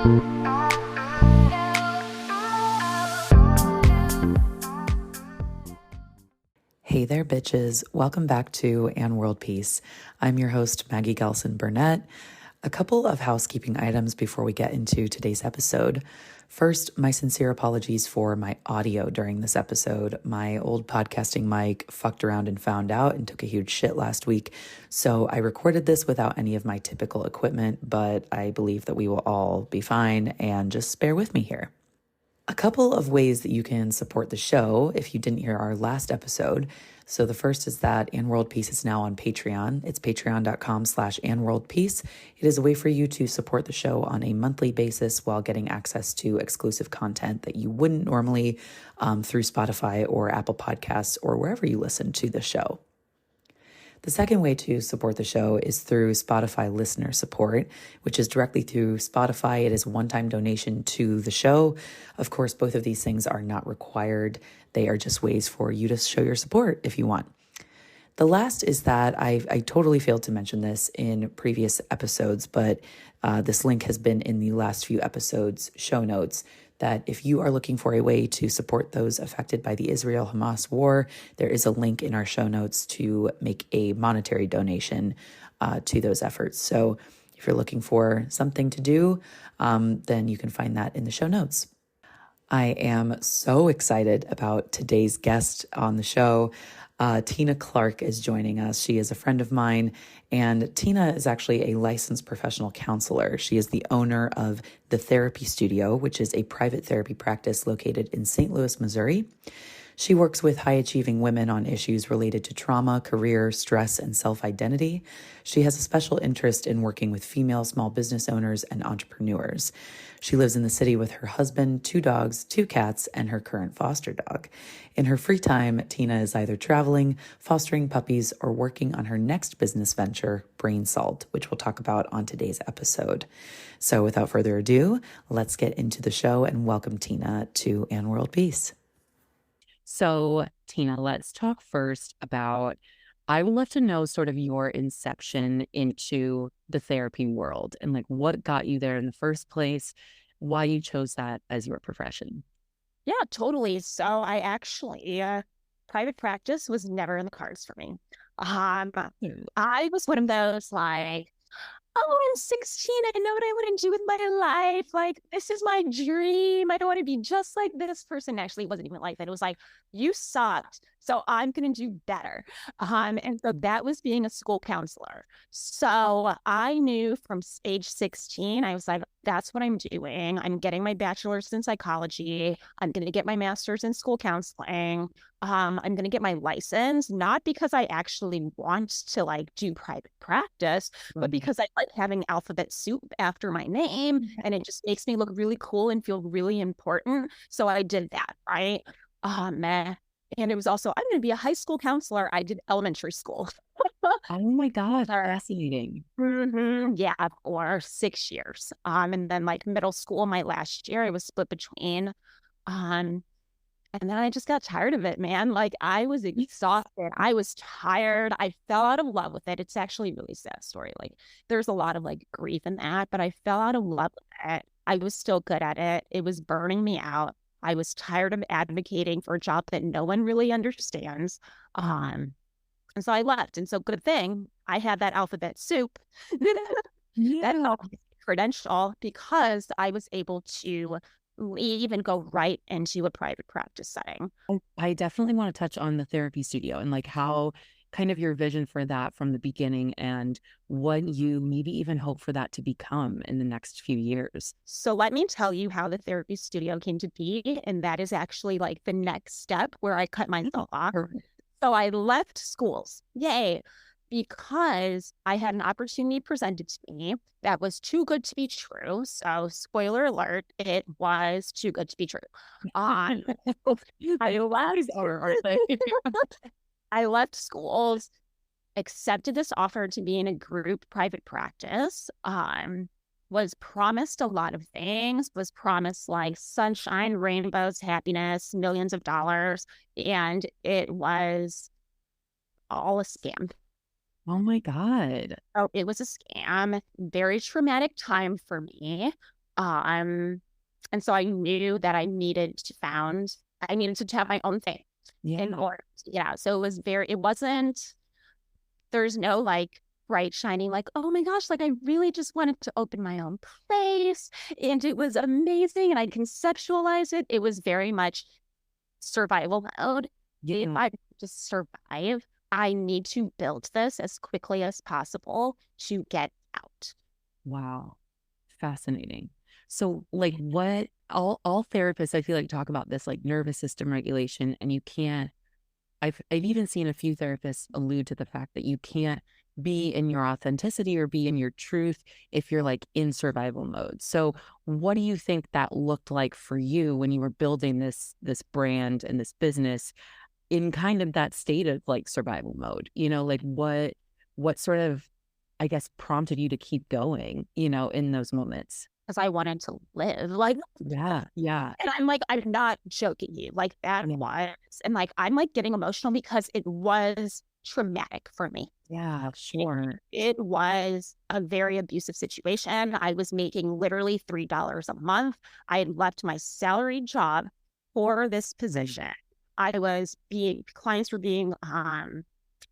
Hey there, bitches. Welcome back to And World Peace. I'm your host, Maggie Gehlsen-Burnett. A couple of housekeeping items before we get into today's episode. First, my sincere apologies for my audio during this episode. My old podcasting mic fucked around and found out and took a huge shit last week. So I recorded this without any of my typical equipment, but I believe that we will all be fine, and just bear with me here. A couple of ways that you can support the show if you didn't hear our last episode. So the first is that And World Peace is now on Patreon. It's patreon.com/andworldpeace. It is a way for you to support the show on a monthly basis while getting access to exclusive content that you wouldn't normally through Spotify or Apple Podcasts or wherever you listen to the show. The second way to support the show is through Spotify listener support, which is directly through Spotify. It is a one-time donation to the show. Of course, both of these things are not required. They are just ways for you to show your support if you want. The last is that I totally failed to mention this in previous episodes, but this link has been in the last few episodes' show notes, that if you are looking for a way to support those affected by the Israel-Hamas war, there is a link in our show notes to make a monetary donation to those efforts. So if you're looking for something to do, then you can find that in the show notes. I am so excited about today's guest on the show. Tina Clark is joining us. She is a friend of mine, and Tina is actually a licensed professional counselor. She is the owner of The Therapy Studio, which is a private therapy practice located in St. Louis, Missouri. She works with high-achieving women on issues related to trauma, career, stress, and self-identity. She has a special interest in working with female small business owners and entrepreneurs. She lives in the city with her husband, 2 dogs, 2 cats, and her current foster dog. In her free time, Tina is either traveling, fostering puppies, or working on her next business venture, Brain Salt, which we'll talk about on today's episode. So without further ado, let's get into the show and welcome Tina to And World Peace. So, Tina, let's talk first about, I would love to know sort of your inception into the therapy world and like what got you there in the first place, why you chose that as your profession. Yeah, totally. So I actually, private practice was never in the cards for me. I was one of those like, oh, I'm 16. I know what I want to do with my life. Like, this is my dream. I don't want to be just like this person. Actually, it wasn't even like that. It was like, you sucked, so I'm going to do better. And so that was being a school counselor. So I knew from age 16, I was like, that's what I'm doing. I'm getting my bachelor's in psychology. I'm going to get my master's in school counseling. I'm going to get my license, not because I actually want to like do private practice, but because I like having alphabet soup after my name, and it just makes me look really cool and feel really important. So I did that, right? And it was also, I'm going to be a high school counselor. I did elementary school. Oh my God, fascinating. Yeah, for 6 years. And then like middle school, my last year, I was split between. And then I just got tired of it, man. Like I was exhausted. I was tired. I fell out of love with it. It's actually a really sad story. Like there's a lot of like grief in that, but I fell out of love with it. I was still good at it. It was burning me out. I was tired of advocating for a job that no one really understands. And so I left. And so good thing I had that alphabet soup. That helped me credential because I was able to leave and go right into a private practice setting. I definitely want to touch on the therapy studio and like how kind of your vision for that from the beginning and what you maybe even hope for that to become in the next few years. So let me tell you how the therapy studio came to be. And that is actually like the next step where I cut myself off. So I left schools. Yay. Because I had an opportunity presented to me that was too good to be true. So spoiler alert, it was too good to be true. I left schools, accepted this offer to be in a group private practice, was promised a lot of things, was promised like sunshine, rainbows, happiness, millions of dollars, and it was all a scam. Oh my God. Oh, it was a scam. Very traumatic time for me. And so I knew that I needed to have my own thing in order. Yeah. So it wasn't, there's no like bright shining, like, oh my gosh, like I really just wanted to open my own place. And it was amazing. And I conceptualized it. It was very much survival mode. If I just survive, I need to build this as quickly as possible to get out. Wow. Fascinating. So like what all therapists I feel like talk about this like nervous system regulation, and you can't, I've even seen a few therapists allude to the fact that you can't be in your authenticity or be in your truth if you're like in survival mode. So what do you think that looked like for you when you were building this brand and this business in kind of that state of like survival mode? You know, like what sort of, I guess, prompted you to keep going, you know, in those moments? Because I wanted to live. Like, Yeah. and I'm not joking you. Like that was, and like I'm like getting emotional because it was traumatic for me. Yeah, sure. It was a very abusive situation. I was making literally $3 a month. I had left my salaried job for this position. Clients were being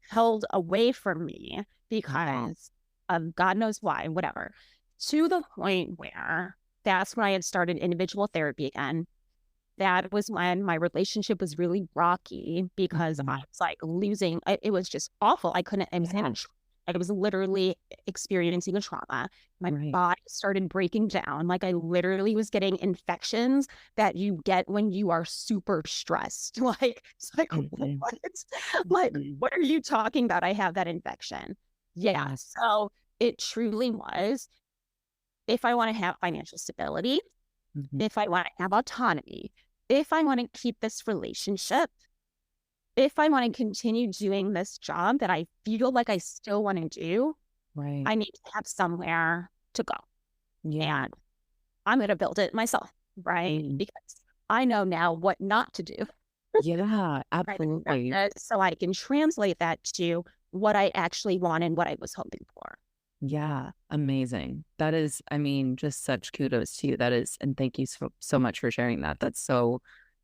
held away from me because of God knows why, whatever. To the point where that's when I had started individual therapy again. That was when my relationship was really rocky because I was like losing. It was just awful. I couldn't. I was literally experiencing a trauma. My body started breaking down. Like I literally was getting infections that you get when you are super stressed. Like it's like what? Like what are you talking about? I have that infection. Yeah. So it truly was. If I want to have financial stability, if I want to have autonomy, if I want to keep this relationship, if I want to continue doing this job that I feel like I still want to do, I need to have somewhere to go. Yeah. And I'm going to build it myself, right? Because I know now what not to do. Yeah, absolutely. So I can translate that to what I actually want and what I was hoping for. Yeah, amazing. That is, I mean, just such kudos to you. That is, and thank you so much for sharing that. That's so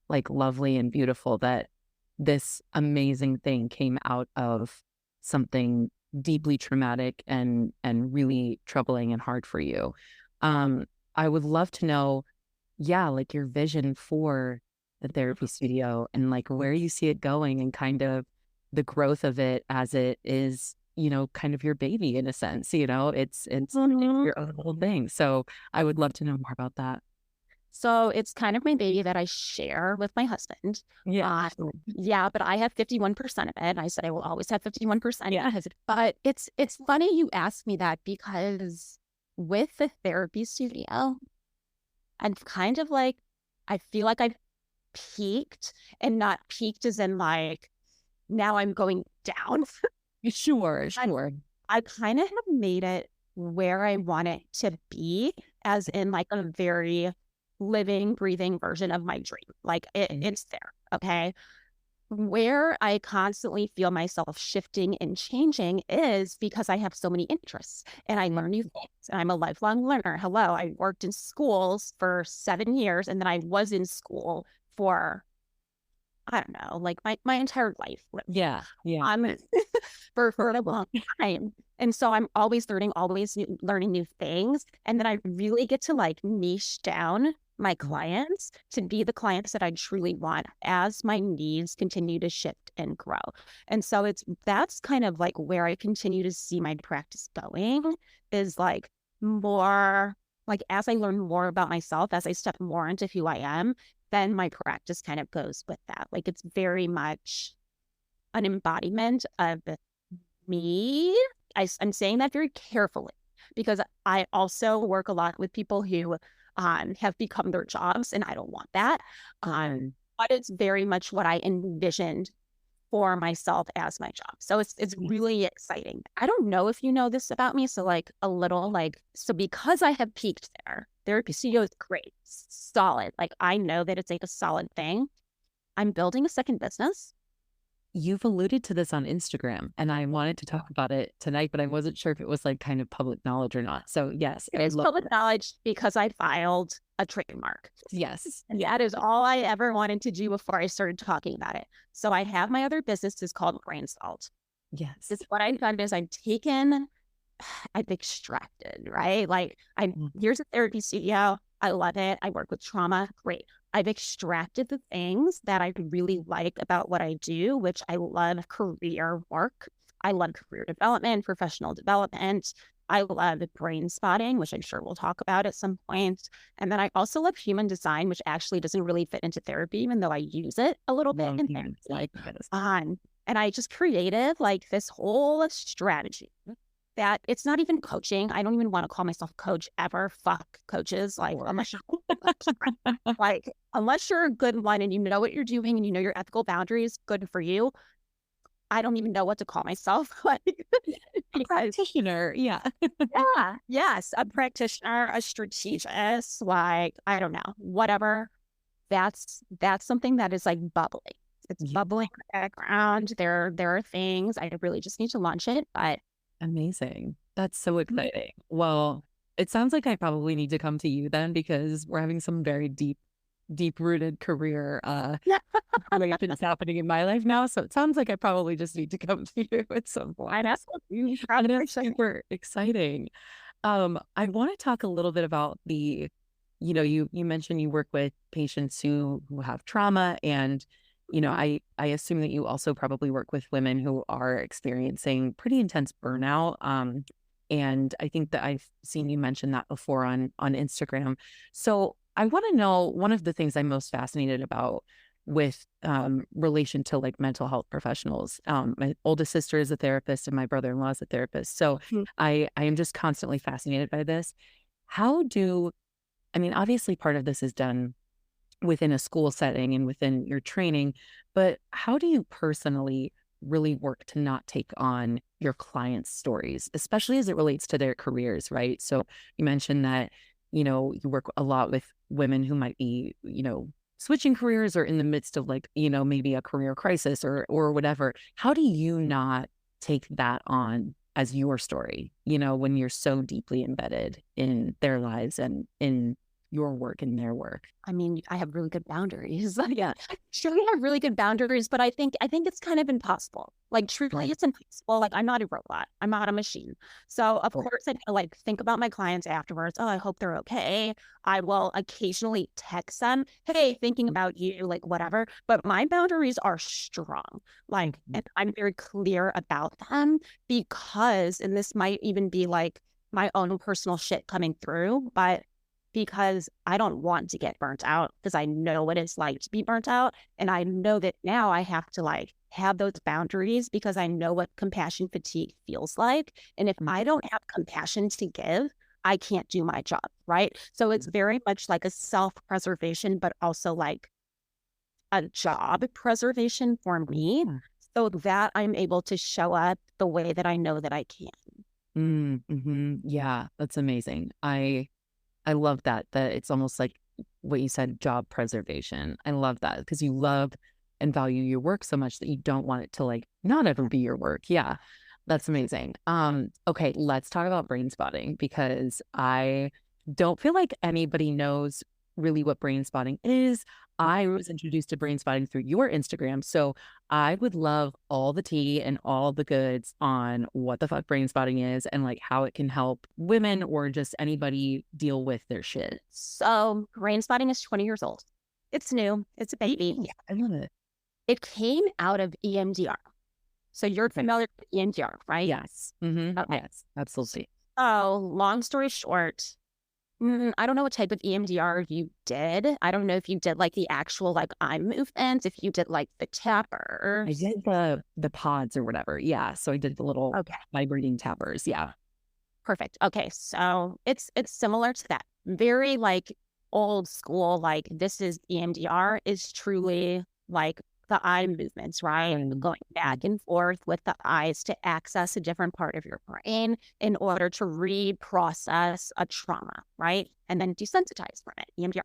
like lovely and beautiful that this amazing thing came out of something deeply traumatic and really troubling and hard for you. I would love to know, yeah, like your vision for the therapy studio and like where you see it going and kind of the growth of it as it is, you know, kind of your baby in a sense, you know, it's your own little thing. So I would love to know more about that. So it's kind of my baby that I share with my husband. Yeah. Yeah, but I have 51% of it. I said I will always have 51%. Yeah. But it's funny you ask me that because with the therapy studio, I'm kind of like, I feel like I've peaked, and not peaked as in like, now I'm going down. Sure. I kind of have made it where I want it to be, as in like a very living, breathing version of my dream. Like it's there. Okay. Where I constantly feel myself shifting and changing is because I have so many interests and I learn new things. And I'm a lifelong learner. Hello. I worked in schools for 7 years, and then I was in school for, I don't know, like my entire life. Yeah. For a long time. And so I'm always learning new things. And then I really get to like niche down my clients to be the clients that I truly want as my needs continue to shift and grow. And so that's kind of like where I continue to see my practice going, is like more like as I learn more about myself, as I step more into who I am, then my practice kind of goes with that. Like it's very much an embodiment of me. I'm saying that very carefully because I also work a lot with people who have become their jobs, and I don't want that. But it's very much what I envisioned for myself as my job. So it's really exciting. I don't know if you know this about me. So like a little like, so because I have peaked there, therapy studio is great, solid. Like I know that it's like a solid thing. I'm building a second business. you've alluded to this on Instagram, and I wanted to talk about it tonight, but I wasn't sure if it was like kind of public knowledge or not. So yes, It is public knowledge because I filed a trademark. Yes. And that is all I ever wanted to do before I started talking about it. So I have my other business is called Brain Salt. Yes. This is what I've done is I've extracted, right? Like here's a therapy studio. I love it. I work with trauma. Great. I've extracted the things that I really like about what I do, which I love career work. I love career development, professional development. I love brain spotting, which I'm sure we'll talk about at some point. And then I also love human design, which actually doesn't really fit into therapy, even though I use it a little bit in therapy. Like and I just created like this whole strategy that it's not even coaching. I don't even want to call myself a coach ever. Fuck coaches. Like unless you're a good one and you know what you're doing and you know your ethical boundaries, good for you. I don't even know what to call myself. Like a practitioner. Yeah. Yeah. Yes. A practitioner, a strategist, like, I don't know, whatever. That's something that is like bubbling. It's bubbling in the background. There are things. I really just need to launch it, but amazing. That's so exciting. Well, it sounds like I probably need to come to you then because we're having some very deep-rooted career things happening in my life now. So it sounds like I probably just need to come to you at some point. That's super exciting. I want to talk a little bit about you mentioned you work with patients who have trauma, and I assume that you also probably work with women who are experiencing pretty intense burnout. And I think that I've seen you mention that before on Instagram. So I want to know, one of the things I'm most fascinated about with relation to like mental health professionals. My oldest sister is a therapist and my brother-in-law is a therapist. So I am just constantly fascinated by this. Obviously part of this is done within a school setting and within your training, but how do you personally really work to not take on your clients' stories, especially as it relates to their careers, right? So you mentioned that, you work a lot with women who might be, switching careers or in the midst of like, maybe a career crisis or whatever. How do you not take that on as your story, when you're so deeply embedded in their lives and in your work and their work? I mean, I have really good boundaries. Yeah, sure, we have really good boundaries, but I think it's kind of impossible. Like, truly, it's impossible. Like, I'm not a robot. I'm not a machine. So, of course, I like think about my clients afterwards. Oh, I hope they're okay. I will occasionally text them, "Hey, thinking about you," like whatever. But my boundaries are strong. Like, and I'm very clear about them because, and this might even be like my own personal shit coming through, but because I don't want to get burnt out because I know what it's like to be burnt out. And I know that now I have to like have those boundaries because I know what compassion fatigue feels like. And if I don't have compassion to give, I can't do my job, right? So it's very much like a self-preservation, but also like a job preservation for me so that I'm able to show up the way that I know that I can. Yeah, that's amazing. I love that it's almost like what you said, job preservation. I love that because you love and value your work so much that you don't want it to like not ever be your work. Yeah, that's amazing. Okay, let's talk about brain spotting because I don't feel like anybody knows really what brain spotting is. I was introduced to brain spotting through your Instagram. So I would love all the tea and all the goods on what the fuck brain spotting is and like how it can help women or just anybody deal with their shit. So brain spotting is 20 years old. It's new. It's a baby. Yeah, I love it. It came out of EMDR. So you're familiar with EMDR, right? Yes. Okay. Yes, absolutely. So long story short, I don't know what type of EMDR you did. I don't know if you did like the actual like eye movements, if you did like the tappers. I did the pods or whatever. Yeah. So I did the little vibrating tappers. Yeah. Perfect. Okay. So it's similar to that. Very like old school, like this is EMDR is truly like the eye movements, right? And going back and forth with the eyes to access a different part of your brain in order to reprocess a trauma, right? And then desensitize from it, EMDR.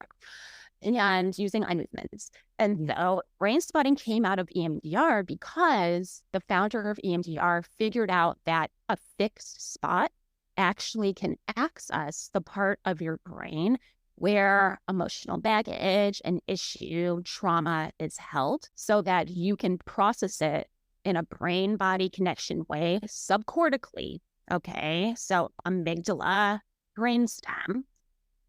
and using eye movements. And so brain spotting came out of EMDR because the founder of EMDR figured out that a fixed spot actually can access the part of your brain where emotional baggage, an issue, trauma is held, so that you can process it in a brain-body connection way subcortically. Okay, so amygdala, brainstem.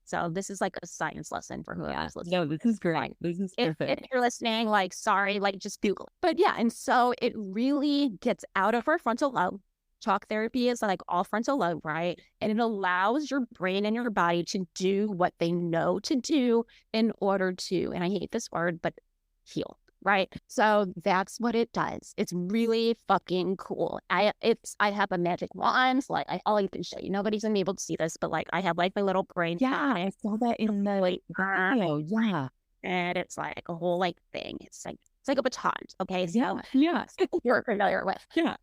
So this is like a science lesson for whoever's listening. No, this is great. This is perfect. If you're listening, like, sorry, like, just Google it. But yeah, and so it really gets out of our frontal lobe. Talk therapy is like all frontal lobe, right? And it allows your brain and your body to do what they know to do in order to, and I hate this word, but heal, right? So that's what it does. It's really fucking cool. I have a magic wand. So like I'll even show you. Nobody's gonna be able to see this, but like I have like my little brain. Yeah, I saw that in the video. Yeah. And it's like a whole like thing. It's like a baton. Okay. So yeah. You're familiar with. Yeah.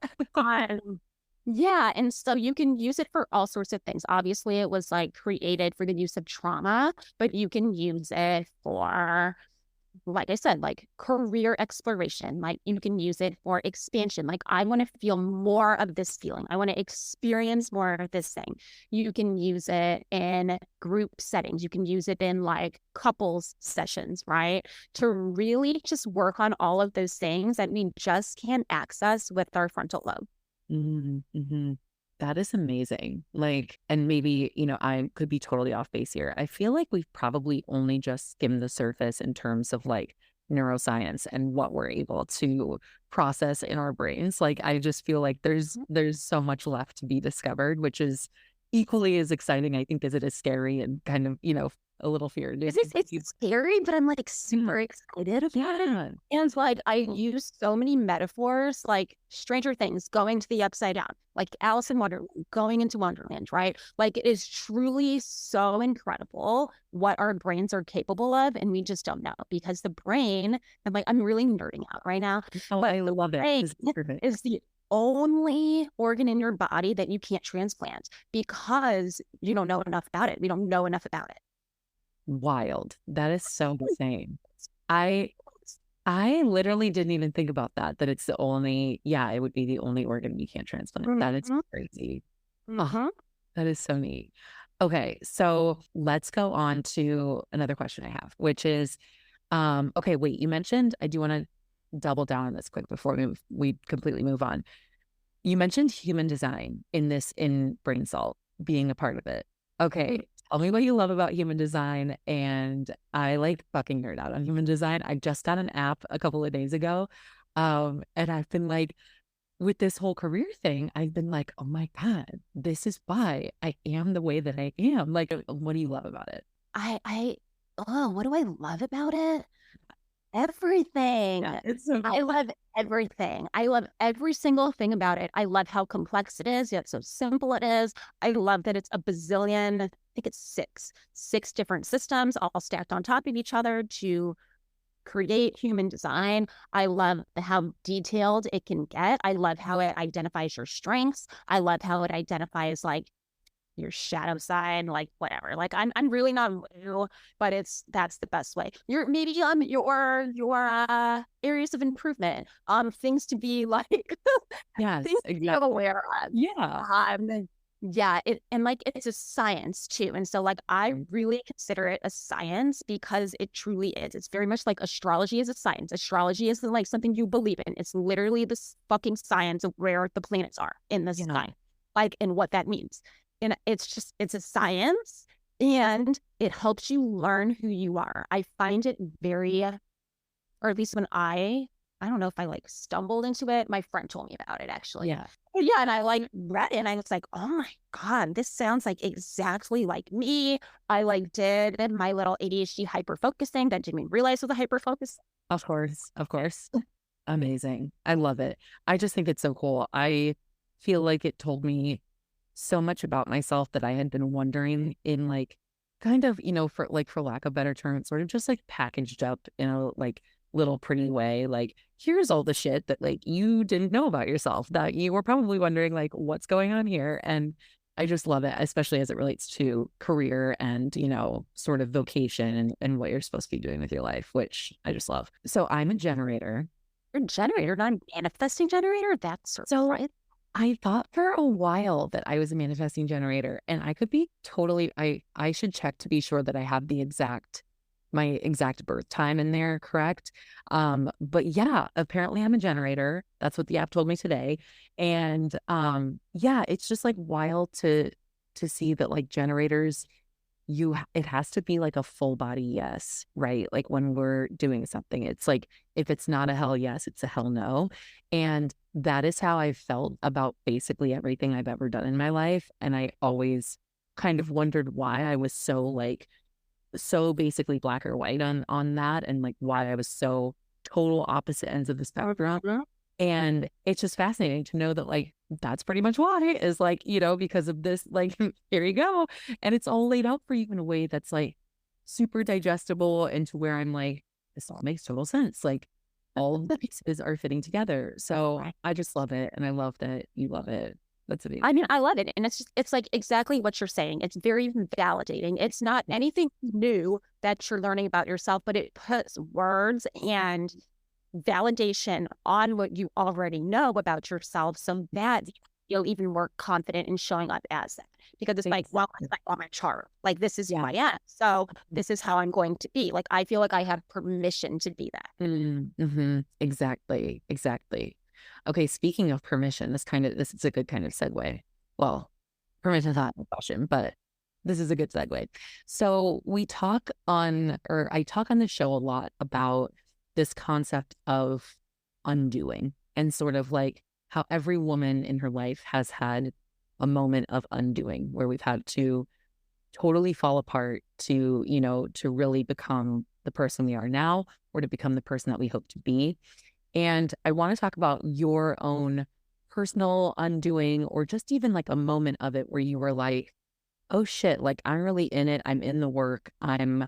Yeah, and so you can use it for all sorts of things. Obviously, it was like created for the use of trauma, but you can use it for, like I said, like career exploration. Like you can use it for expansion. Like I want to feel more of this feeling. I want to experience more of this thing. You can use it in group settings. You can use it in like couples sessions, right? To really just work on all of those things that we just can't access with our frontal lobe. That is amazing. Like, and maybe, I could be totally off base here. I feel like we've probably only just skimmed the surface in terms of like neuroscience and what we're able to process in our brains. Like, I just feel like there's so much left to be discovered, which is equally as exciting, I think, as it is scary and kind of, a little fear. It's scary, but I'm like super excited about it. And like I use so many metaphors, like Stranger Things, going to the upside down, like Alice in Wonderland, going into Wonderland, right? Like it is truly so incredible what our brains are capable of, and we just don't know because the brain, and like I'm really nerding out right now. Oh, I love it. Is the only organ in your body that you can't transplant because you don't know enough about it. We don't know enough about it. Wild. That is so insane. I literally didn't even think about that it's the only, it would be the only organ we can't transplant. That is crazy. Oh, that is so neat. Okay, so let's go on to another question I have, which is, okay, wait, you mentioned, I do want to double down on this quick before we completely move on. You mentioned human design in Brain Salt being a part of it. Okay, tell me what you love about human design. And I like fucking nerd out on human design. I just got an app a couple of days ago. And I've been like, with this whole career thing, I've been like, oh my God, this is why I am the way that I am. Like, what do you love about it? What do I love about it? Everything. Yeah, it's so cool. I love everything. I love every single thing about it. I love how complex it is, yet so simple it is. I love that it's a bazillion, I think it's six different systems all stacked on top of each other to create human design. I love how detailed it can get. I love how it identifies your strengths. I love how it identifies like your shadow side, like whatever. Like I'm really not woo, but that's the best way. Your areas of improvement, things to be like, yes, things exactly. to be aware of. Yeah. It's a science too. And so like I really consider it a science because it truly is. It's very much like astrology is a science. Astrology isn't like something you believe in. It's literally this fucking science of where the planets are in the sky, like, and what that means. And it's a science, and it helps you learn who you are. I find it very, or at least when I don't know if I like stumbled into it. My friend told me about it actually. Yeah. And I like read it and I was like, oh my God, this sounds like exactly like me. I like did my little ADHD hyper focusing that didn't even realize was a hyper focus. Of course. Amazing. I love it. I just think it's so cool. I feel like it told me so much about myself that I had been wondering in like kind of, for lack of better term, sort of just like packaged up in a like little pretty way. Like, here's all the shit that like you didn't know about yourself that you were probably wondering like what's going on here. And I just love it, especially as it relates to career and, sort of vocation and what you're supposed to be doing with your life, which I just love. So I'm a generator. You're a generator, not a manifesting generator? That's So right. I thought for a while that I was a manifesting generator, and I could be totally, I should check to be sure that I have my exact birth time in there, correct? But yeah, apparently I'm a generator. That's what the app told me today. And yeah, it's just like wild to see that like generators, it has to be like a full body yes, right? Like when we're doing something, it's like if it's not a hell yes, it's a hell no. And that is how I felt about basically everything I've ever done in my life. And I always kind of wondered why I was so basically black or white on that, and like why I was so total opposite ends of the spectrum. And it's just fascinating to know that like that's pretty much why, is like, because of this, like here you go. And it's all laid out for you in a way that's like super digestible, and to where I'm like, this all makes total sense. Like all of the pieces are fitting together. So I just love it. And I love that you love it. That's amazing. I mean, I love it. And it's like exactly what you're saying. It's very validating. It's not anything new that you're learning about yourself, but it puts words and validation on what you already know about yourself, so that you'll even more confident in showing up as that. Because it's like, well, it's like on my chart. Like, this is who I am. So this is how I'm going to be. Like, I feel like I have permission to be that. Mm-hmm. Exactly. Okay, speaking of permission, this is a good kind of segue. Well, permission thought caution, but this is a good segue. So I talk on the show a lot about this concept of undoing, and sort of like how every woman in her life has had a moment of undoing where we've had to totally fall apart to really become the person we are now, or to become the person that we hope to be. And I want to talk about your own personal undoing, or just even like a moment of it where you were like, oh shit, like I'm really in it. I'm in the work. I'm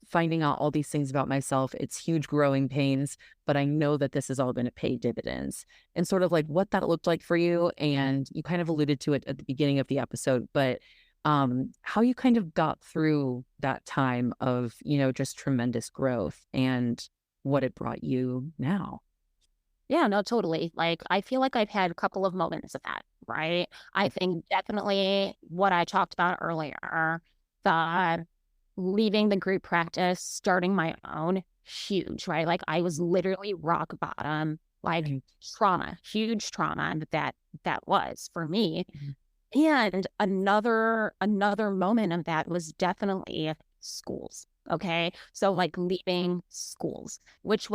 finding out all these things about myself. It's huge growing pains, but I know that this is all going to pay dividends. And sort of like what that looked like for you. And you kind of alluded to it at the beginning of the episode, but how you kind of got through that time of, just tremendous growth, and what it brought you now. Yeah, no, totally. Like, I feel like I've had a couple of moments of that, right? I think definitely what I talked about earlier, the leaving the group practice, starting my own, huge, right? Like, I was literally rock bottom, like trauma, huge trauma that was for me. And another moment of that was definitely schools. Okay. So like leaving schools, it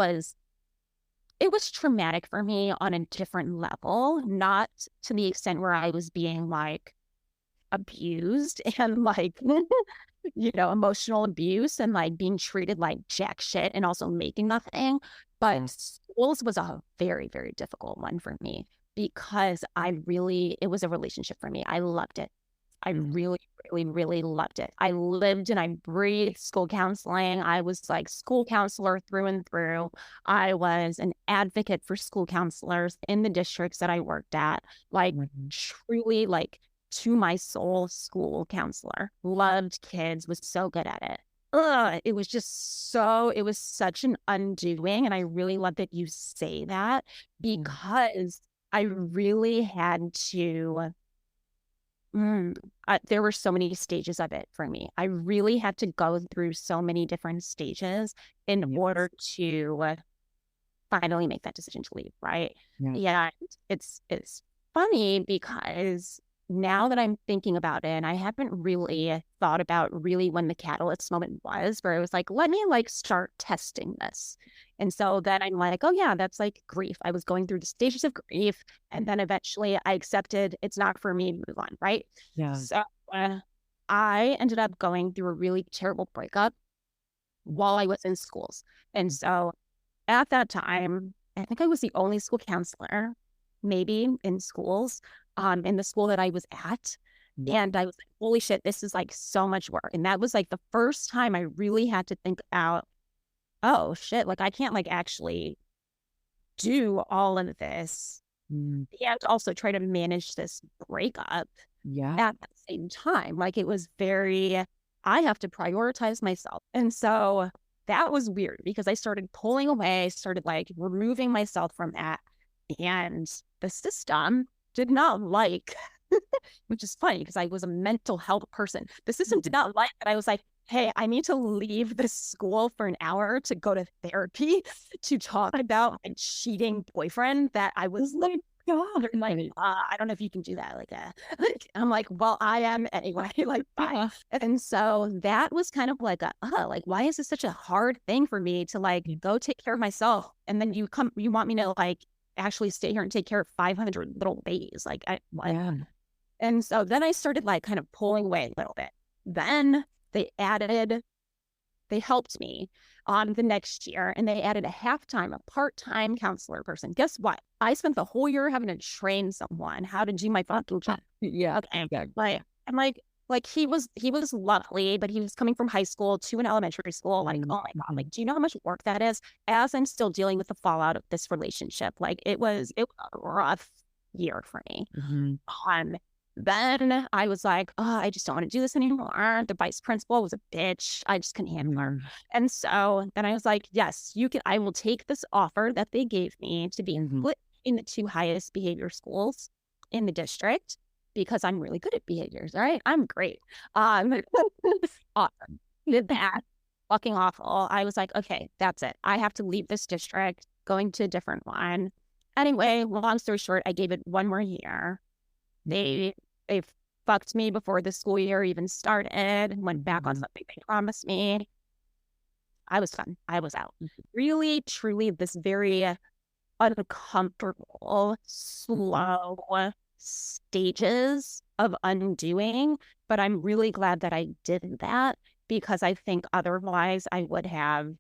was traumatic for me on a different level, not to the extent where I was being like abused and like, emotional abuse and like being treated like jack shit and also making nothing. But schools was a very, very difficult one for me, because it was a relationship for me. I loved it. I really, really, really loved it. I lived and I breathed school counseling. I was like school counselor through and through. I was an advocate for school counselors in the districts that I worked at. Like truly, like to my soul, school counselor. Loved kids, was so good at it. It was such an undoing. And I really love that you say that, because I really had to. There were so many stages of it for me. I really had to go through so many different stages in order to finally make that decision to leave, right? Yeah, it's funny because now that I'm thinking about it, and I haven't really thought about really when the catalyst moment was, where it was like, let me like start testing this. And so then I'm like, oh yeah, that's like grief. I was going through the stages of grief, and then eventually I accepted it's not for me, move on, right? Yeah. So I ended up going through a really terrible breakup while I was in schools. And so at that time, I think I was the only school counselor, maybe in schools, in the school that I was at. And I was like, holy shit, this is like so much work. And that was like the first time I really had to think about, oh shit, like I can't like actually do all of this Mm, and also try to manage this breakup yeah. at the same time. Like it was very, I have to prioritize myself. And so that was weird because I started pulling away, started like removing myself from that. And the system did not like, which is funny because I was a mental health person. The system did not like that. I was like, hey, I need to leave this school for an hour to go to therapy to talk about my cheating boyfriend that I was like, God, I'm like, I don't know if you can do that. Like, I'm like, well, I am anyway. Like, bye. Yeah. And so that was kind of like like, why is this such a hard thing for me to like go take care of myself? And then you want me to like actually stay here and take care of 500 little babies. Like, what? Yeah. And so then I started like kind of pulling away a little bit. Then they helped me on the next year and they added a part-time counselor person. Guess what? I spent the whole year having to train someone how to do my fucking job. Yeah. Okay. Exactly. Like, I'm like he was lovely, but he was coming from high school to an elementary school. Like, oh my God, like, do you know how much work that is? As I'm still dealing with the fallout of this relationship, like it was a rough year for me. Then I was like, oh, I just don't want to do this anymore. The vice principal was a bitch. I just couldn't handle her. And so then I was like, yes, you can, I will take this offer that they gave me to be put in the 2 highest behavior schools in the district because I'm really good at behaviors. All right. I'm great. Awesome. Did that. Fucking awful. I was like, okay, that's it. I have to leave this district, going to a different one. Anyway, long story short, I gave it one more year. They fucked me before the school year even started, went back on something they promised me. I was done. I was out. Really, truly, this very uncomfortable, slow stages of undoing. But I'm really glad that I did that because I think otherwise I would have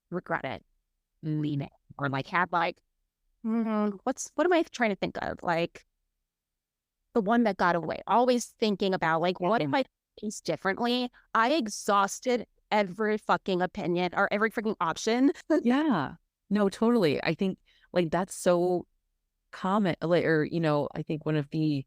regretted leaving or like had like, what am I trying to think of? Like, the one that got away, always thinking about like, what if I things differently? I exhausted every fucking opinion or every freaking option. Yeah. No, totally. I think like that's so common. Like, or, I think one of the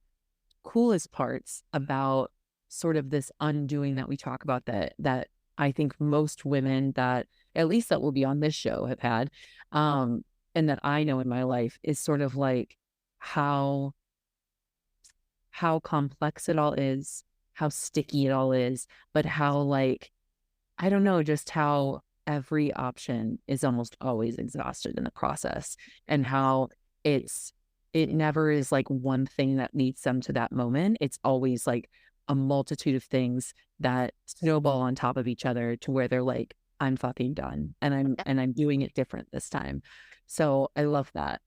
coolest parts about sort of this undoing that we talk about that I think most women that at least that will be on this show have had, and that I know in my life is sort of like how complex it all is, how sticky it all is, but how like, I don't know, just how every option is almost always exhausted in the process and how it never is like one thing that leads them to that moment. It's always like a multitude of things that snowball on top of each other to where they're like, I'm fucking done and I'm doing it different this time. So I love that.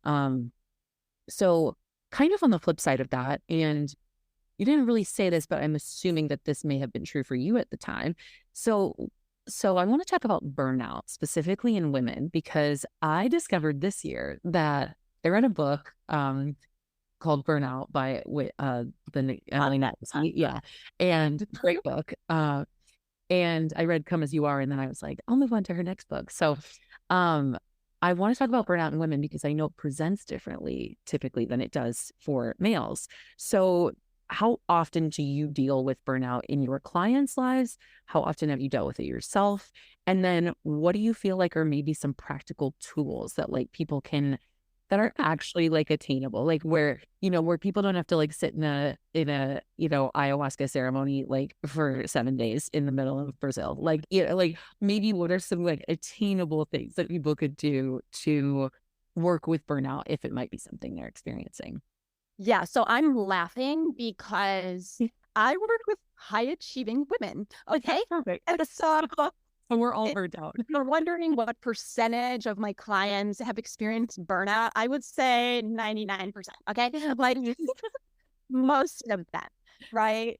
So kind of on the flip side of that, and you didn't really say this, but I'm assuming that this may have been true for you at the time. So I want to talk about burnout specifically in women, because I discovered this year that I read a book called Burnout by yeah, and great book. And I read Come As You Are, and then I was like, I'll move on to her next book. So I want to talk about burnout in women because I know it presents differently typically than it does for males. So how often do you deal with burnout in your clients' lives? How often have you dealt with it yourself? And then what do you feel like are maybe some practical tools that like people can, that are actually like attainable, like where people don't have to like sit in a ayahuasca ceremony like for 7 days in the middle of Brazil. Like, like maybe what are some like attainable things that people could do to work with burnout if it might be something they're experiencing? Yeah, so I'm laughing because I work with high achieving women. Okay. And so And we're all burnt out. you're wondering what percentage of my clients have experienced burnout. I would say 99%. Okay. Like most of them, right?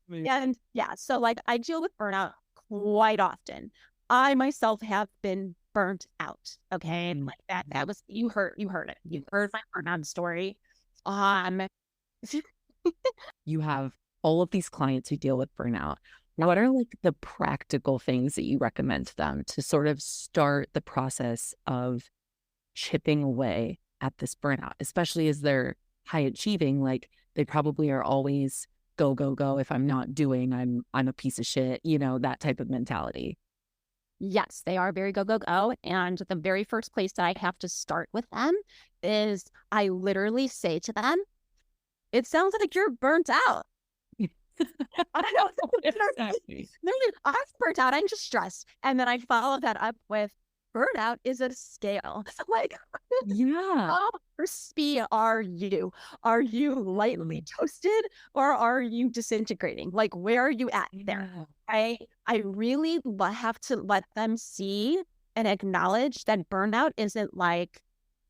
And yeah, so like I deal with burnout quite often. I myself have been burnt out. Okay. Like that was, you heard it. You heard my burnout story. You have all of these clients who deal with burnout. What are like the practical things that you recommend to them to sort of start the process of chipping away at this burnout, especially as they're high achieving. Like they probably are always go, go, go. If I'm not doing, I'm a piece of shit, that type of mentality. Yes, they are very go, go, go. And the very first place that I have to start with them is I literally say to them, it sounds like you're burnt out. I don't know. Exactly. I'm burnt out. I'm just stressed. And then I follow that up with burnout is a scale. Like, Yeah. how crispy are you? Are you lightly toasted or are you disintegrating? Like, where are you at there? Yeah. I really have to let them see and acknowledge that burnout isn't like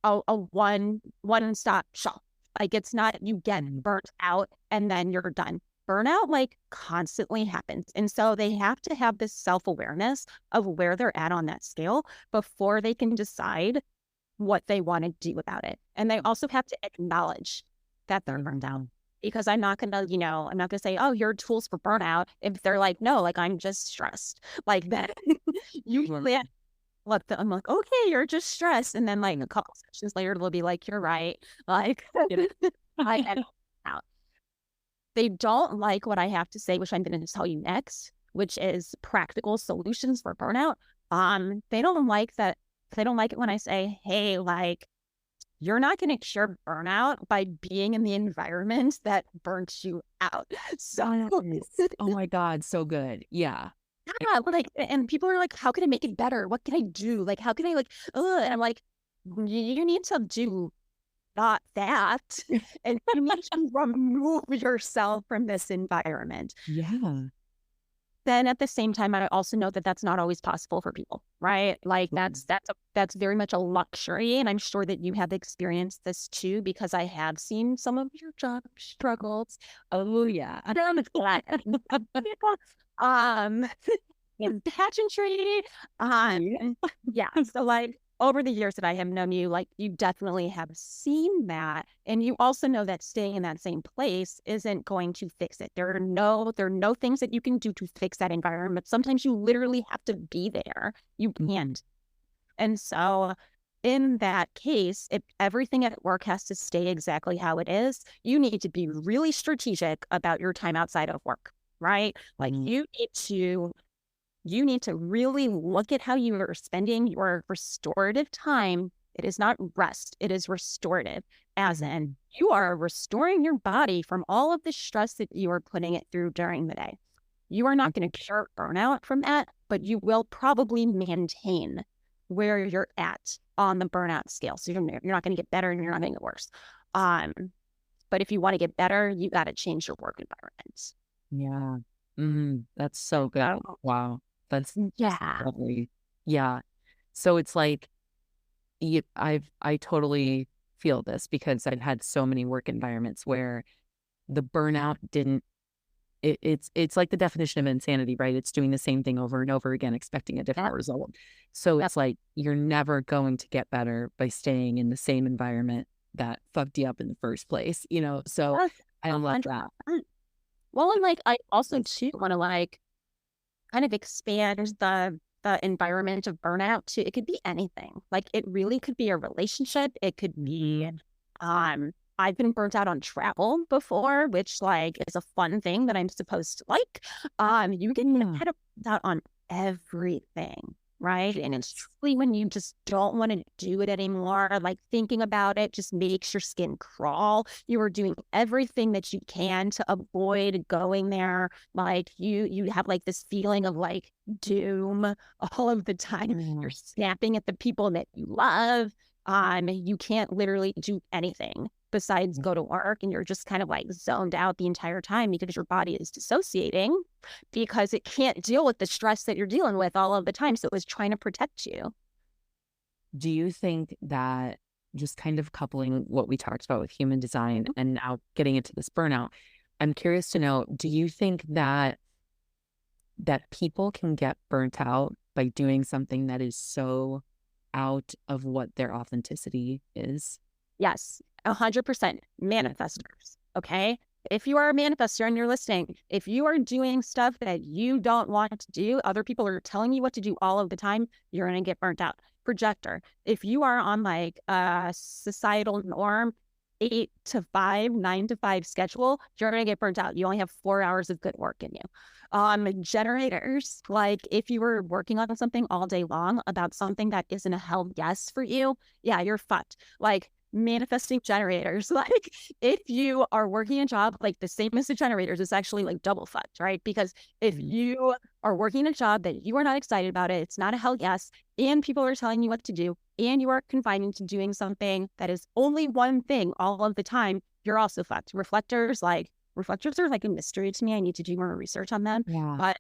a one-stop shop. Like, it's not you get burnt out and then you're done. Burnout like constantly happens. And so they have to have this self-awareness of where they're at on that scale before they can decide what they want to do about it. And they also have to acknowledge that they're burned out. Because I'm not going to, I'm not going to say, oh, here are tools for burnout. If they're like, no, like I'm just stressed. Like that, usually I'm like, okay, you're just stressed. And then like a couple sessions later, they'll be like, you're right. Like, I am out. They don't like what I have to say, which I'm going to tell you next, which is practical solutions for burnout. They don't like that. They don't like it when I say, hey, like, you're not going to cure burnout by being in the environment that burnt you out. So, oh my God, so good. Yeah. Yeah, like, and people are like, how can I make it better? What can I do? Like, how can I and I'm like, you need to do not that. And you need to remove yourself from this environment. Yeah. Then at the same time, I also know that that's not always possible for people, right? Like that's very much a luxury. And I'm sure that you have experienced this too, because I have seen some of your job struggles. Oh yeah. In pageantry. Yeah. So like over the years that I have known you, like you definitely have seen that. And you also know that staying in that same place isn't going to fix it. There are no things that you can do to fix that environment. Sometimes you literally have to be there. You can't. And so in that case, if everything at work has to stay exactly how it is, you need to be really strategic about your time outside of work, right? Like you need to really look at how you are spending your restorative time. It is not rest. It is restorative, as in you are restoring your body from all of the stress that you are putting it through during the day. You are not going to cure burnout from that, but you will probably maintain where you're at on the burnout scale. So you're not going to get better and you're not going to get worse. But if you want to get better, you got to change your work environment. Yeah. That's so good. Wow. That's lovely. Yeah. So it's like, I totally feel this because I've had so many work environments where the burnout didn't, it's like the definition of insanity, right? It's doing the same thing over and over again, expecting a different result. So it's like, you're never going to get better by staying in the same environment that fucked you up in the first place, so I love that. Well, and like, I also too want to like kind of expand the environment of burnout to, it could be anything. Like it really could be a relationship. It could be, I've been burnt out on travel before, which like is a fun thing that I'm supposed to like. You get kind of burnt out on everything, right? And it's truly when you just don't want to do it anymore, like thinking about it just makes your skin crawl. You are doing everything that you can to avoid going there. Like you have like this feeling of like doom all of the time. You're snapping at the people that you love. You can't literally do anything besides go to work, and you're just kind of like zoned out the entire time because your body is dissociating because it can't deal with the stress that you're dealing with all of the time. So it was trying to protect you. Do you think that, just kind of coupling what we talked about with human design and now getting into this burnout, I'm curious to know, do you think that people can get burnt out by doing something that is so out of what their authenticity is? Yes, 100% manifestors. Okay. If you are a manifestor and you're listening, if you are doing stuff that you don't want to do, other people are telling you what to do all of the time, you're going to get burnt out. projector. If you are on like a societal norm, 8 to 5, 9 to 5 schedule, you're going to get burnt out. You only have 4 hours of good work in you. Generators, like if you were working on something all day long about something that isn't a hell yes for you, yeah, you're fucked. Like manifesting generators, like if you are working a job like the same as the generators, it's actually like double fucked, right? Because if you are working a job that you are not excited about it, it's not a hell yes, and people are telling you what to do, and you are confined to doing something that is only one thing all of the time, you're also fucked. Reflectors are like a mystery to me. I need to do more research on them. Yeah. But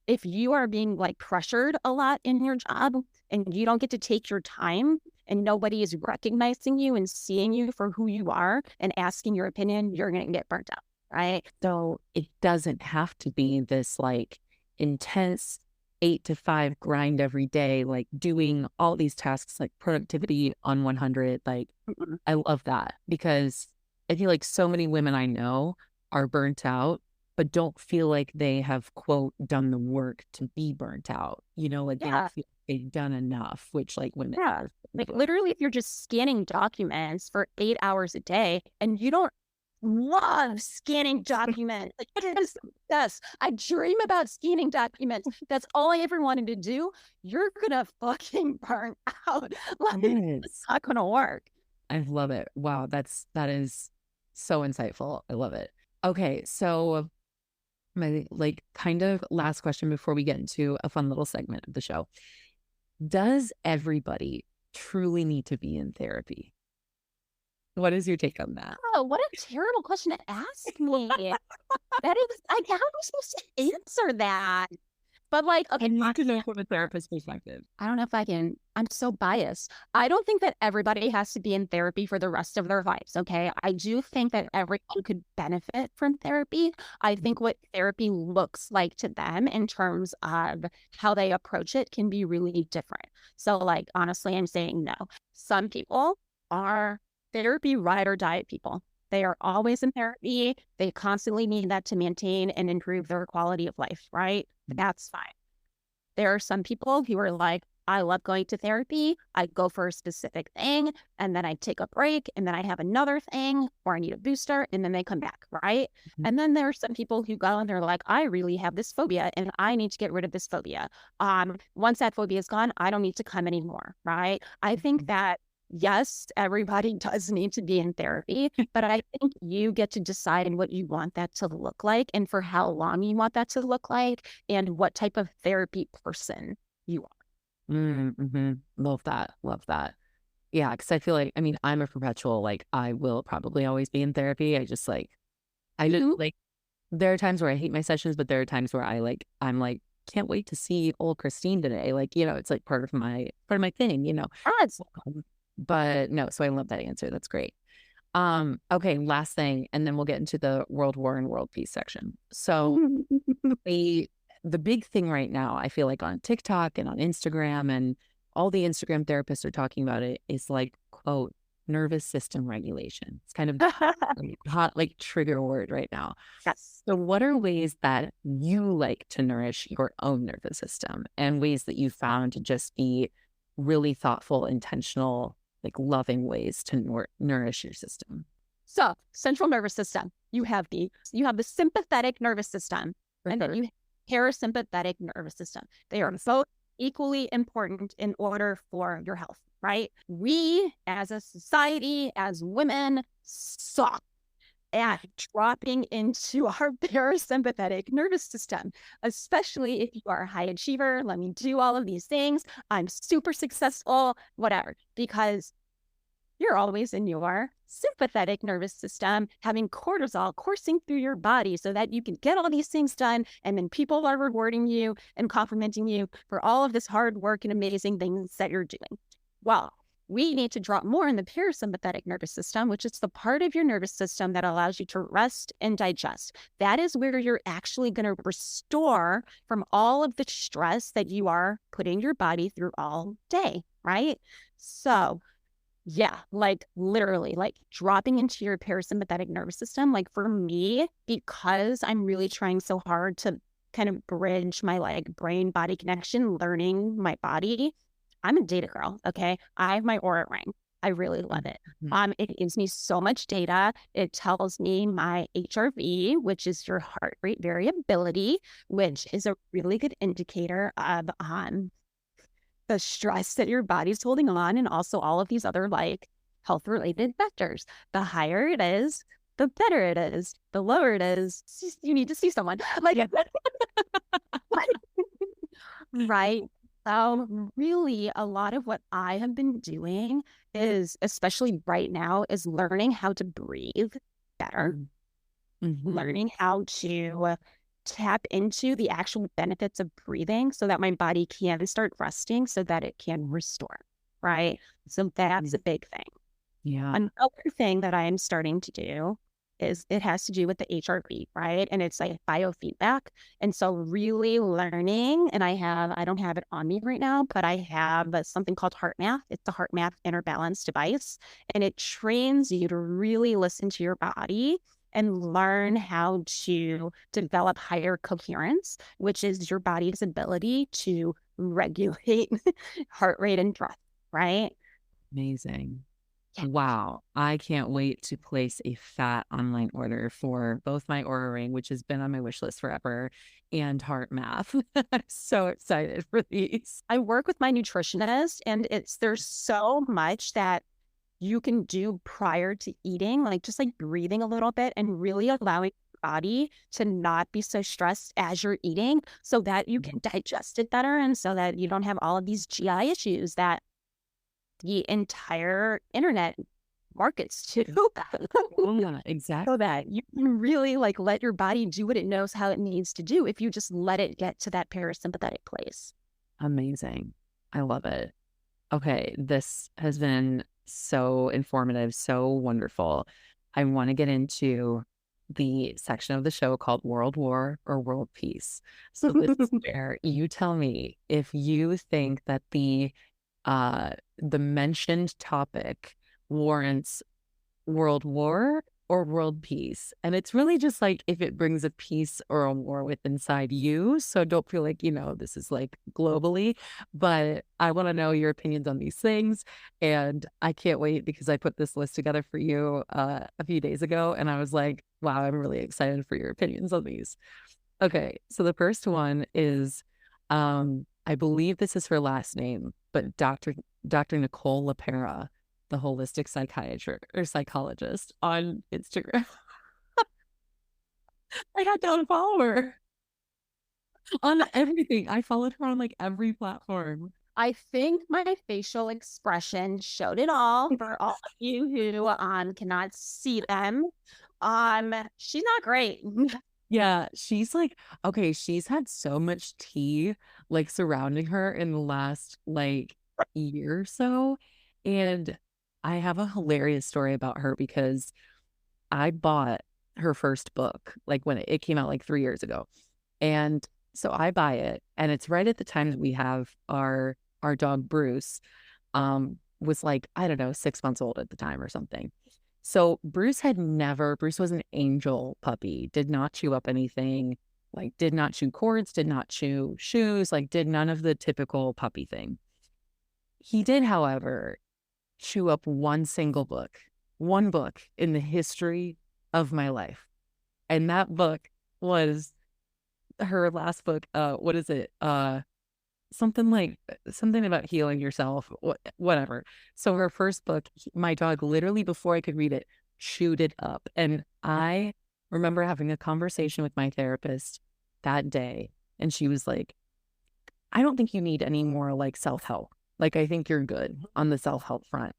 if you are being like pressured a lot in your job and you don't get to take your time and nobody is recognizing you and seeing you for who you are and asking your opinion, you're going to get burnt out, right? So it doesn't have to be this like intense 8 to 5 grind every day, like doing all these tasks, like productivity on 100. Like, I love that, because I feel like so many women I know are burnt out, but don't feel like they have, quote, done the work to be burnt out. You know, like they don't feel like they've done enough, which like women. Yeah. Like literally, if you're just scanning documents for 8 hours a day and you don't love scanning documents, like yes, I dream about scanning documents. That's all I ever wanted to do. You're gonna fucking burn out. Like it's not gonna work. I love it. Wow, that is so insightful. I love it. Okay, so my like kind of last question before we get into a fun little segment of the show. Does everybody truly need to be in therapy? What is your take on that? Oh, what a terrible question to ask me. That is, like, how am I supposed to answer that? But like, okay, I need to know from a therapist perspective. I don't know if I can. I'm so biased. I don't think that everybody has to be in therapy for the rest of their lives. Okay. I do think that everyone could benefit from therapy. I think what therapy looks like to them in terms of how they approach it can be really different. So, like, honestly, I'm saying no. Some people are therapy ride or die people. They are always in therapy. They constantly need that to maintain and improve their quality of life, right? That's fine. There are some people who are like, I love going to therapy. I go for a specific thing, and then I take a break, and then I have another thing, or I need a booster, and then they come back, right? And then there are some people who go and they're like, I really have this phobia, and I need to get rid of this phobia. Once that phobia is gone, I don't need to come anymore, right? I think that yes, everybody does need to be in therapy, but I think you get to decide what you want that to look like and for how long you want that to look like and what type of therapy person you are. Love that. Love that. Yeah, because I feel like, I mean, I'm a perpetual, like, I will probably always be in therapy. I just like, like, there are times where I hate my sessions, but there are times where I'm like, can't wait to see old Christine today. Like, you know, it's like part of my thing, you know. But no, so I love that answer. That's great. Okay, last thing, and then we'll get into the world war and world peace section. So the big thing right now, I feel like on TikTok and on Instagram, and all the Instagram therapists are talking about it, is like, quote, nervous system regulation. It's kind of hot, like trigger word right now. Yes. So what are ways that you like to nourish your own nervous system, and ways that you found to just be really thoughtful, intentional, like loving ways to nourish your system? So, central nervous system. You have the sympathetic nervous system, and then you have parasympathetic nervous system. They are both equally important in order for your health, right? We, as a society, as women, suck at dropping into our parasympathetic nervous system, especially if you are a high achiever. Let me do all of these things. I'm super successful, whatever, because you're always in your sympathetic nervous system, having cortisol coursing through your body so that you can get all these things done. And then people are rewarding you and complimenting you for all of this hard work and amazing things that you're doing. Well, we need to drop more in the parasympathetic nervous system, which is the part of your nervous system that allows you to rest and digest. That is where you're actually going to restore from all of the stress that you are putting your body through all day, right? So yeah, like literally like dropping into your parasympathetic nervous system. Like for me, because I'm really trying so hard to kind of bridge my like brain body connection, learning my body, I'm a data girl. Okay. I have my Aura ring. I really love it. It gives me so much data. It tells me my HRV, which is your heart rate variability, which is a really good indicator of the stress that your body's holding on, and also all of these other like health related factors. The higher it is, the better it is. The lower it is, you need to see someone. Like, right. So really a lot of what I have been doing is, especially right now, is learning how to breathe better, learning how to tap into the actual benefits of breathing so that my body can start resting so that it can restore. Right. So that's a big thing. Yeah. Another thing that I am starting to do is it has to do with the HRV, right? And it's like biofeedback. And so really learning, and I don't have it on me right now, but I have something called Heart Math. It's a Heart Math inner balance device, and it trains you to really listen to your body and learn how to develop higher coherence, which is your body's ability to regulate heart rate and breath, right? Amazing. Wow. I can't wait to place a fat online order for both my Aura Ring, which has been on my wish list forever, and Heart Math. I'm so excited for these. I work with my nutritionist, and there's so much that you can do prior to eating, like just like breathing a little bit and really allowing your body to not be so stressed as you're eating so that you can digest it better and so that you don't have all of these GI issues that the entire internet markets to. Yeah, exactly. So that you can really like let your body do what it knows how it needs to do if you just let it get to that parasympathetic place. Amazing. I love it. Okay, this has been so informative, so wonderful. I want to get into the section of the show called World War or World Peace. So this is where you tell me if you think that the mentioned topic warrants world war or world peace. And it's really just like if it brings a peace or a war with inside you. So don't feel like, this is like globally, but I want to know your opinions on these things. And I can't wait because I put this list together for you a few days ago. And I was like, wow, I'm really excited for your opinions on these. Okay. So the first one is, I believe this is her last name, but Dr. Nicole LaPera, the holistic psychiatrist or psychologist on Instagram. I got to unfollow her on everything. I followed her on like every platform. I think my facial expression showed it all for all of you who cannot see them. She's not great. Yeah, she's like, okay, she's had so much tea like surrounding her in the last like year or so. And I have a hilarious story about her because I bought her first book like when it came out like 3 years ago. And so I buy it, and it's right at the time that we have our dog Bruce was like, I don't know, 6 months old at the time or something. So Bruce was an angel puppy, did not chew up anything, like did not chew cords, did not chew shoes, like did none of the typical puppy thing. He did, however, chew up one book in the history of my life. And that book was her last book. What is it? Something about healing yourself, whatever. So her first book, my dog literally before I could read it, chewed it up. And I remember having a conversation with my therapist that day. And she was like, I don't think you need any more like self-help. Like, I think you're good on the self-help front.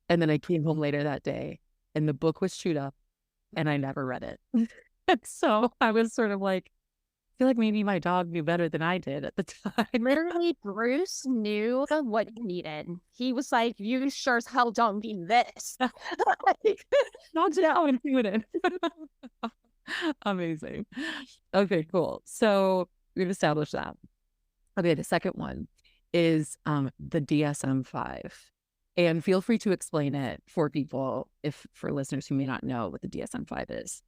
And then I came home later that day and the book was chewed up and I never read it. And so I was sort of like, I feel like maybe my dog knew better than I did at the time. Literally, Bruce knew what you needed. He was like, you sure as hell don't need this. Like, dogs now intuitive. Amazing. Okay, cool. So we've established that. Okay, the second one is the DSM-5. And feel free to explain it for people, for listeners who may not know what the DSM-5 is.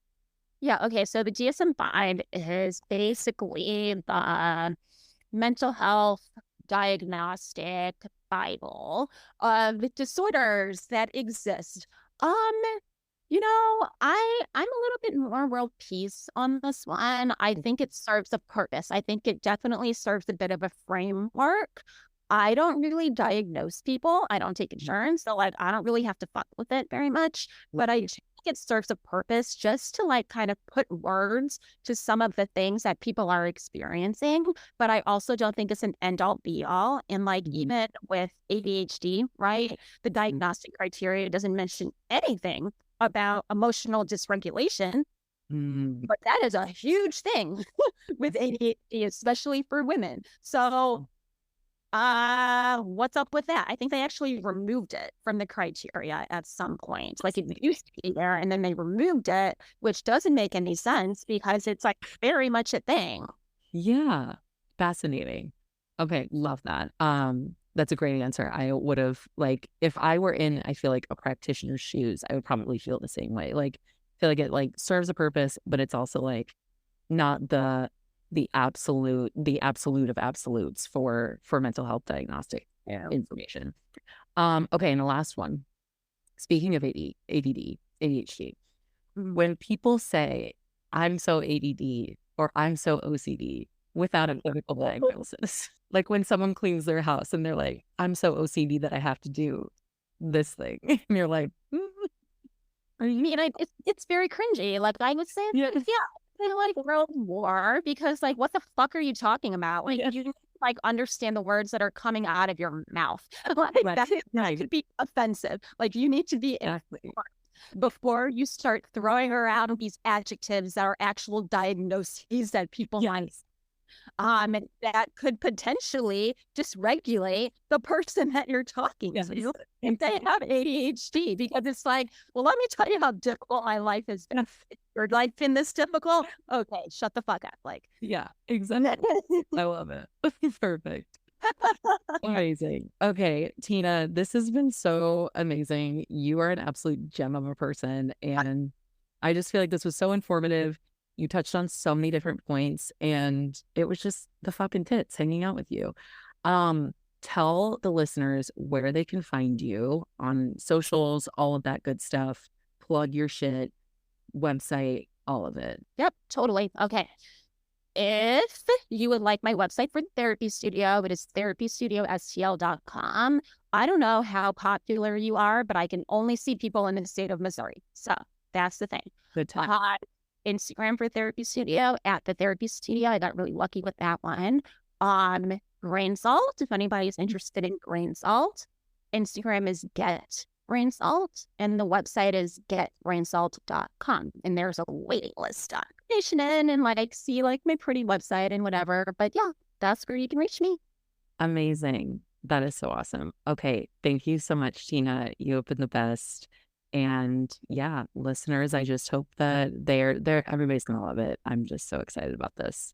Yeah, okay. So the DSM-5 is basically the mental health diagnostic Bible of disorders that exist. You know, I'm a little bit more world peace on this one. I think it serves a purpose. I think it definitely serves a bit of a framework. I don't really diagnose people. I don't take insurance, so like I don't really have to fuck with it very much. But I think it serves a purpose just to like kind of put words to some of the things that people are experiencing. But I also don't think it's an end all be all. And like even with ADHD, right? The diagnostic criteria doesn't mention anything about emotional dysregulation, but that is a huge thing with ADHD, especially for women. So, what's up with that? I think they actually removed it from the criteria at some point. Like it used to be there, and then they removed it, which doesn't make any sense because it's like very much a thing. Yeah. Fascinating. Okay. Love that. That's a great answer. I would have like, if I were in, I feel like a practitioner's shoes, I would probably feel the same way. Like, I feel like it like serves a purpose, but it's also like not the absolute of absolutes for mental health diagnostic information. Okay. And the last one, speaking of ADD, ADHD, when people say I'm so ADD or I'm so OCD without a clinical diagnosis, like when someone cleans their house and they're like, I'm so OCD that I have to do this thing. And you're like, I mean, it's very cringy. Like I would say, yeah, they like World War because like, what the fuck are you talking about? Like you like understand the words that are coming out of your mouth. Like that could be offensive. Like you need to be informed before you start throwing around these adjectives that are actual diagnoses that people might. That could potentially dysregulate the person that you're talking to if they have ADHD, because it's like, well, let me tell you how difficult my life has been. Your life been this difficult? Okay, shut the fuck up. Like, yeah, exactly. I love it. Perfect. Amazing. Okay, Tina, this has been so amazing. You are an absolute gem of a person, and I just feel like this was so informative. You touched on so many different points, and it was just the fucking tits hanging out with you. Tell the listeners where they can find you on socials, all of that good stuff. Plug your shit, website, all of it. Yep, totally. Okay. If you would like my website for the therapy studio, it is therapystudiostl.com. I don't know how popular you are, but I can only see people in the state of Missouri. So that's the thing. Good time. Instagram for Therapy Studio at the Therapy Studio. I got really lucky with that one. Grain Salt, if anybody's interested in grain salt. Instagram is Get Grain Salt, and the website is getgrainsalt.com. And there's a waiting list application in, and like see like my pretty website and whatever. But yeah, that's where you can reach me. Amazing. That is so awesome. Okay, thank you so much, Tina. You have been the best. And yeah, listeners, I just hope that they're everybody's gonna love it. I'm just so excited about this.